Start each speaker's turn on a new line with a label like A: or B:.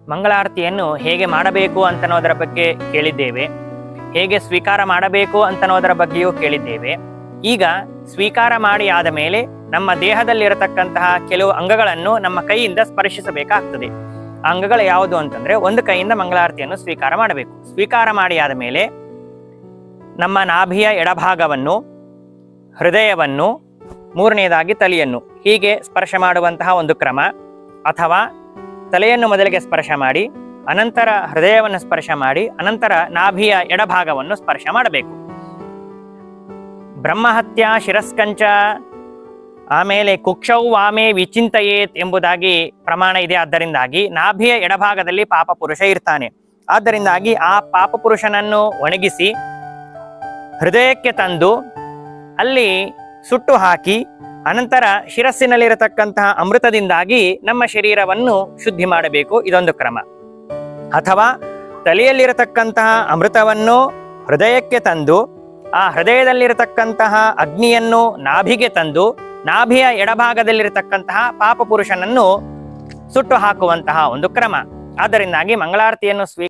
A: ಮಂಗಳಾರತಿಯನ್ನು ಹೇಗೆ ಮಾಡಬೇಕು ಅಂತನ್ನೋದರ ಬಗ್ಗೆ ಕೇಳಿದ್ದೇವೆ. ಹೇಗೆ ಸ್ವೀಕಾರ ಮಾಡಬೇಕು ಅಂತನ್ನೋದರ ಬಗ್ಗೆಯೂ ಕೇಳಿದ್ದೇವೆ. ಈಗ ಸ್ವೀಕಾರ ಮಾಡಿ ಆದ ಮೇಲೆ ನಮ್ಮ ದೇಹದಲ್ಲಿರತಕ್ಕಂತಹ ಕೆಲವು ಅಂಗಗಳನ್ನು ನಮ್ಮ ಕೈಯಿಂದ ಸ್ಪರ್ಶಿಸಬೇಕಾಗ್ತದೆ. ಆ ಅಂಗಗಳು ಯಾವುದು ಅಂತಂದ್ರೆ, ಒಂದು ಕೈಯಿಂದ ಮಂಗಳಾರತಿಯನ್ನು ಸ್ವೀಕಾರ ಮಾಡಬೇಕು. ಸ್ವೀಕಾರ ಮಾಡಿ ಆದ ಮೇಲೆ ನಮ್ಮ ನಾಭಿಯ ಎಡಭಾಗವನ್ನು, ಹೃದಯವನ್ನು, ಮೂರನೆಯದಾಗಿ ತಲೆಯನ್ನು ಹೀಗೆ ಸ್ಪರ್ಶ ಮಾಡುವಂತಹ ಒಂದು ಕ್ರಮ. ಅಥವಾ ತಲೆಯನ್ನು ಮೊದಲಿಗೆ ಸ್ಪರ್ಶ ಮಾಡಿ, ಅನಂತರ ಹೃದಯವನ್ನು ಸ್ಪರ್ಶ ಮಾಡಿ, ಅನಂತರ ನಾಭಿಯ ಎಡಭಾಗವನ್ನು ಸ್ಪರ್ಶ ಮಾಡಬೇಕು. ಬ್ರಹ್ಮಹತ್ಯ ಶಿರಸ್ಕಂಚ, ಆಮೇಲೆ ಕುಕ್ಷೌ ವಾಮೆ ವಿಚಿಂತಯೇತ್ ಎಂಬುದಾಗಿ ಪ್ರಮಾಣ ಇದೆ. ಆದ್ದರಿಂದಾಗಿ ನಾಭಿಯ ಎಡಭಾಗದಲ್ಲಿ ಪಾಪ ಪುರುಷ ಇರ್ತಾನೆ. ಆದ್ದರಿಂದಾಗಿ ಆ ಪಾಪ ಪುರುಷನನ್ನು ಒಣಗಿಸಿ ಹೃದಯಕ್ಕೆ ತಂದು ಅಲ್ಲಿ ಸುಟ್ಟು ಹಾಕಿ, ಅನಂತರ ಶಿರಸ್ಸಿನಲ್ಲಿರತಕ್ಕಂತಹ ಅಮೃತದಿಂದಾಗಿ ನಮ್ಮ ಶರೀರವನ್ನು ಶುದ್ಧಿ ಮಾಡಬೇಕು. ಇದೊಂದು ಕ್ರಮ. ಅಥವಾ ತಲೆಯಲ್ಲಿರತಕ್ಕಂತಹ ಅಮೃತವನ್ನು ಹೃದಯಕ್ಕೆ ತಂದು, ಆ ಹೃದಯದಲ್ಲಿರತಕ್ಕಂತಹ ಅಗ್ನಿಯನ್ನು ನಾಭಿಗೆ ತಂದು, ನಾಭಿಯ ಎಡಭಾಗದಲ್ಲಿರತಕ್ಕಂತಹ ಪಾಪ ಪುರುಷನನ್ನು ಸುಟ್ಟು ಹಾಕುವಂತಹ ಒಂದು ಕ್ರಮ. ಆದ್ದರಿಂದಾಗಿ ಮಂಗಳಾರತಿಯನ್ನು